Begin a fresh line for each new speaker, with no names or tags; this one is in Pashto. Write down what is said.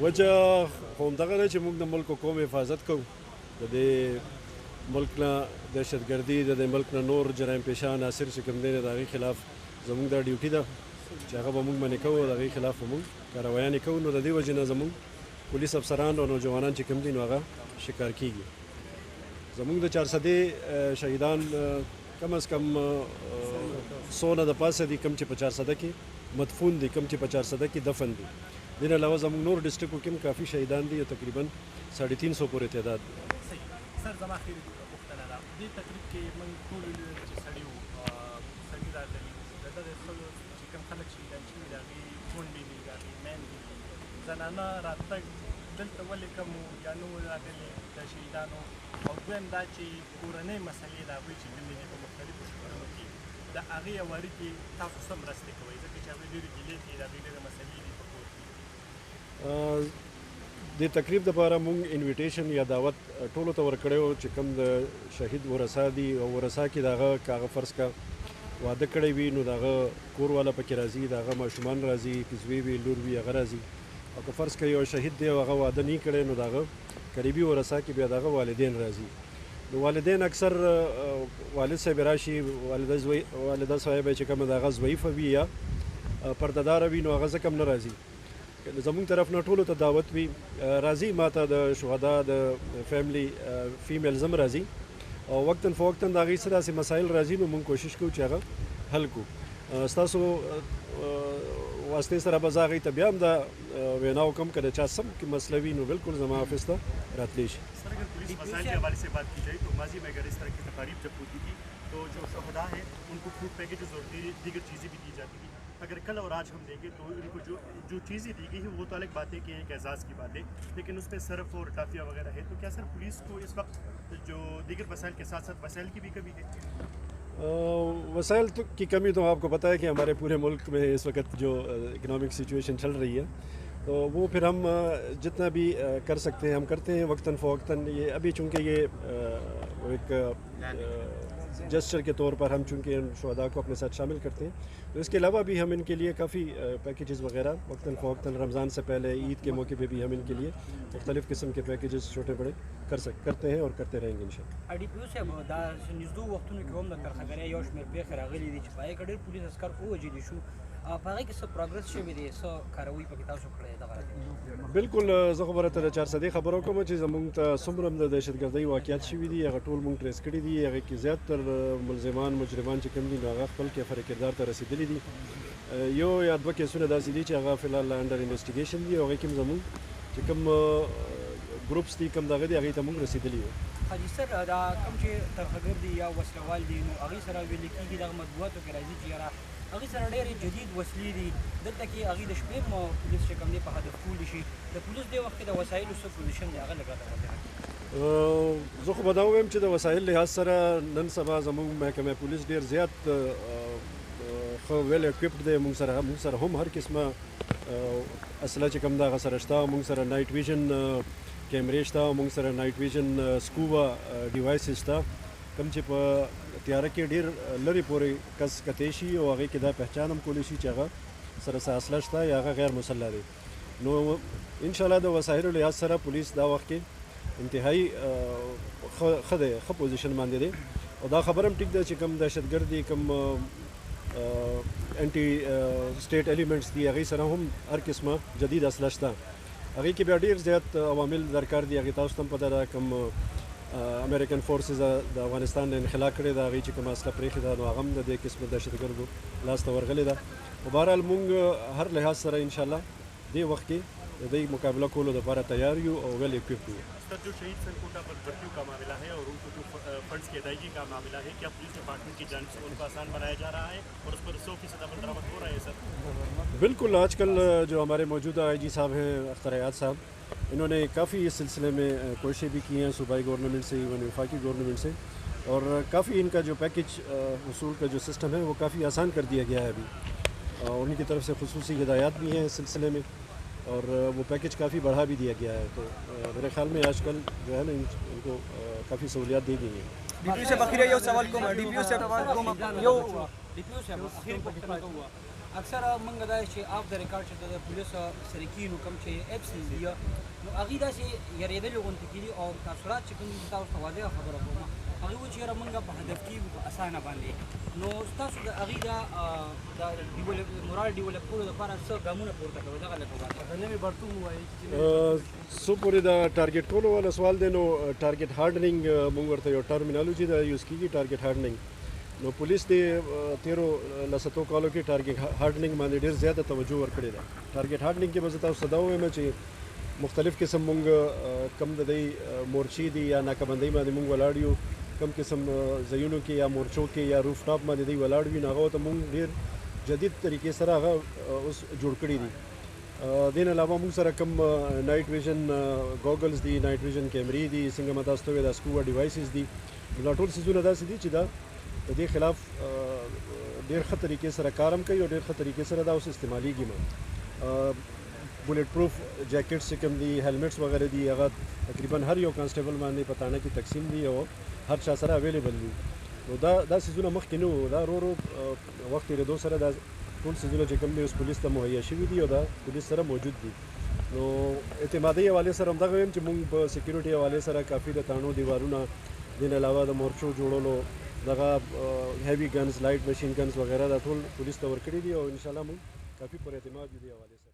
وجه خو همدغه دی چې موږ د ملک قوم حفاظت کوو. د دې ملک نه دهشتګردي د دې ملک نه نور جرایم پیشه عناصر چې کوم دی د هغې خلاف زموږ دا ډیوټي ده چې هغه به موږ منې کوو، د هغې خلاف به موږ کاروایانې کوو. نو د دې وجې نه زموږ پولیس افسران او نوجوانان چې کوم دي نو هغه شکار کیږي. زموږ د 400 شهیدان کم از کم 100 نه د پاسه دي، کم چې په 400 کې مدفون دي، کم چې په 400 کې دفن دي. دین علاوه زموږ نور ډسټرکټو کې هم کافي شهیدان دي، تقریبا 350 پورې تعداد دی.
سر زما اخري پوښتنه ده، دې تقریب کې موږ ټول ولیدل چې سړي راغلي، دلته د ښځو چې کوم خلک شهیدان شوي د هغې کونډې دي، د هغې میندې دي، زنانه راتګ دلته ولې کم و یا نه و راغلي د شهیدانو، او دویم دا چې کورنۍ مسلې د هغوی چې دلې دي په مختلفو شکلونو کې د هغې هواري کې تاسو څه مرستې کوئ، ځکه چې هغوی ډېرې ګیلې کوي، د هغوی ډېرې مسلې دي په کور کې.
د تقریب دپاره مونږ انویټیشن یا دعوت ټولو ته ورکړی و چې کوم د شهید ورثا دي او ورثا کې د هغه که هغه فرض کا واده کړی وي نو د هغه کور والا پکې راځي، د هغه ماشومان راځي، کزوې وي لور وي هغه راځي. او که فرض که یو شهید دی او هغه واده نه کړی نو د هغه قریبي ورثا کې بیا د هغه والدین راځي. نو والدین اکثر والد صاحب راشي، والده صاحب چې کومه د هغه ضعیفه وي یا پردهداره وي نو هغه ځکه هم نه راځي. زموږ طرف نه ټولو ته دعوت وي راځي، ما ته د شهدا د فیملی فیمیلز هم راځي او وقتاً فوقتاً د هغې څه داسې مسایل راځي نو موږ کوشش کوو چې هغه حل کړو. ستاسو واسطې سره به زه هغې ته بیا هم دا وینا وکړم که د چا سم کې مسله وي نو بالکل زما آفس ته راتلی شي.
سر اگر پولیس مسائل کے حوالے سے بات کی جائے تو ماضی میں اگر اس طرح کی تقاریب جب ہوتی تھی تو جو شہدا ہیں ان کو فوڈ پیکیجز اور دیگر چیزیں بھی دی جاتی تھی. اگر کل اور آج ہم دیکھیں تو ان کو جو چیزیں دی گئی ہیں وہ تو الگ بات ہے کہ ایک اعزاز کی بات ہے، لیکن اس میں صرف اور ٹافیہ وغیرہ ہے. تو کیا سر پولیس کو اس وقت جو دیگر وسائل کے ساتھ ساتھ وسائل کی بھی کمی ہے؟
وسائل کی کمی تو آپ کو پتہ ہے کہ ہمارے پورے ملک میں اس وقت جو اکنامک سچویشن چل رہی ہے تو وہ پھر ہم جتنا بھی کر سکتے ہیں ہم کرتے ہیں وقتاً فوقتاً. یہ ابھی چونکہ یہ ایک جسچر کے طور پر ہم چونکہ شہداء کو اپنے ساتھ شامل کرتے ہیں تو اس کے علاوہ بھی ہم ان کے لیے کافی پیکیجز وغیرہ وقتاً فوقتاً رمضان سے پہلے عید کے موقع پہ بھی ہم ان کے لیے مختلف قسم کے پیکیجز چھوٹے بڑے کرتے ہیں اور کرتے رہیں گے انشاءاللہ.
IDPO صاحب دا نږدې وختونو کې هم د ترخګرۍ یو شمېر پیښې راغلي دي چې په هغې کې ډېر پولیس عسکر ووژلي شو، په هغې کې څه پروګرس شوی دی، څه کاروي پکې تاسو کړی دغه؟
بالکل زه خو به راته د 400 خبرو کوم چې زموږ ته څومره هم د دهشتګردۍ واقعیات شوي دي هغه ټول موږ ټریس کړي دي. هغې کې زیاتر ملزمان مجرمان چې کوم دي نو هغه خپل کیفر کردار ته رسېدلي دي. یو یا دوه کیسونه داسې دي چې هغه فلحال انډر انویسټیګیشن دي او هغې کې هم زموږ چې کوم ګروپس دي کوم دغه دي هغې ته موږ رسېدلي یو.
حاجي سر دا کوم چې ترخګر دي یا وسلوال دي نو هغې سره ویل کېږي دغه مطبوعاتو کې راځي چې یاره هغې سره ډېرې جدید وسلې دي، دلته کې هغې د شپې هم پولیس چې کوم دی په هدف کولی شي. د پولیس دې وخت کې د وسایلو څه پوزیشن دی هغه لږ راته وضاحت کړي.
زه خو به دا ووایم چې د وسایل لحاظ سره نن سبا زموږ محکمه پولیس ډېر زیات ښه ویل اکوپډ دی. موږ سره هم هر قسمه اسلحه چې کوم ده هغه سره شته. موږ سره نایټ ویژن کیمرې شته، موږ سره نایټ ویژن سکوبا ډیوایسز شته کوم چې په تیاره کې ډېر لرې پورې کس کتی شي او هغې کې دا پہچان هم کولی شي چې هغه سره څه اسلحه شته یا هغه غیر مسلح دی. نو انشاءالله د وسایلو لحاظ سره پولیس دا وخت کې انتهایی ښه دی، ښه پوزیشن باندې دی. او دا خبر هم ټیک ده چې کوم دهشتګرد دي کوم انټي سټیټ ایلیمنټس دي هغې سره هم هر قسمه جدید اسلحه شته. هغې کې بیا ډېر زیات عوامل درکار دي. هغې تاسو ته هم پته ده کوم امریکن فورسز د افغانستان نه انخلا کړې ده هغې چې کومه اسلحه پرېښې ده نو هغه هم د دې قسمه دهشتګردو لاس ته ورغلې ده. خو بهرحال موږ هر لحاظ سره انشاءالله دې وخت کې د دې مقابله کولو لپاره تیار یو او ویل اکوپډ یو.
سر جو شہید سرکوٹا پر بھرتیوں کا معاملہ ہے اور ان کو جو فنڈس کی ادائیگی کا معاملہ ہے کیا پولیس ڈپارٹمنٹ کی جانب سے ان کو آسان بنایا جا رہا ہے اور اس پر 100% عمل درآمد ہو رہا ہے؟ سر
بالکل آج کل جو ہمارے موجودہ آئی جی صاحب ہیں اختر حیات صاحب انہوں نے کافی اس سلسلے میں کوششیں بھی کی ہیں صوبائی گورنمنٹ سے ایون وفاقی گورنمنٹ سے اور کافی ان کا جو پیکیج وصول کا جو سسٹم ہے وہ کافی آسان کر دیا گیا ہے ابھی. اور ان کی طرف سے خصوصی ہدایات بھی ہیں اس سلسلے میں اور وہ پیکیج کافی بڑھا بھی دیا گیا ہے. تو میرے خیال میں آج کل جو ہے نا ان کو کافی سہولیات دی گئی ہیں.
ډیپیو صاحب اخیری یو سوال کوم ډیپیو صاحب یو
DPO صاحب اخري پوښتنه کوو اکثره موږ دا چې اف د ریکارډ چې د پولیس سره کینو کوم چې اپس دي نو هغې داسې یریدلې غوندې کېدي او تاثرات چې کوم دي تاسو ته واضحه خبره کوم هغې و چې یاره موږ په هدف کېږو په اسانه باندې نو ستاسو د هغې دا مورال ډیولپ کولو دپاره څه ګامونه پورته کوئ دغه لږ وضاحت
نوې برتون وایي چې
څو پورې دا ټارګټ کولو والا سوال دی نو ټارګټ هارډنینګ موږ ورته یو ټرمینالوجي دا یوز کېږي ټارګټ هارډنینګ نو پولیس د تیرو لساتو کالو کې ټارګټ هارډنینګ باندې ډېر زیاته توجه ورکړې ده ټارګټ هارډنینګ کې به زه تاسو ته دا ووایم چې مختلف قسم مونږ کم د دې مورچې دي یا ناکهبندۍ باندې مونږ ولاړ یو کم قسم ځایونو کې یا مورچو کې یا روف ټاپ باندې دی ولاړ وي نو هغه ته مونږ ډېر جدید طریقې سره هغه اوس جوړ کړي دي دې نه علاوه مونږ سره کم نایټ ویژن ګوګلز دي نایټ ویژن کیمرې دي څنګه ما تاسو ته وویل دا سکوبا ډیوایسز دي دا ټول څیزونه داسې دي چې دا د دې خلاف ډېر ښه طریقې سره کار هم کوي او ډېر ښه طریقې سره دا اوس استعمالیږي بلیټ پروف جاکټس چې کوم دي هیلمټس وغیرہ دي هغه تقریبا هر یو کانسټیبل باندې په تانه کې تقسیم دي او هر چا سره اویلیبل دي نو دا څیزونه مخکې نه وو دا ورو وخت تېرېدو سره دا ټول څیزونه چې کوم دي اوس پولیس ته مهیا شوي دي او دا پولیس سره موجود دي نو اعتمادي حوالې سره همدغه وایم چې موږ په سیکیورټي حوالې سره کافي د تاڼو دیوارونه دې نه علاوه د مورچو جوړولو دغه هیوي ګنز لایټ مشین ګنز وغیرہ دا ټول پولیس ته ورکړي دي او انشاءالله موږ کافي پر اعتماد دي حوالې سره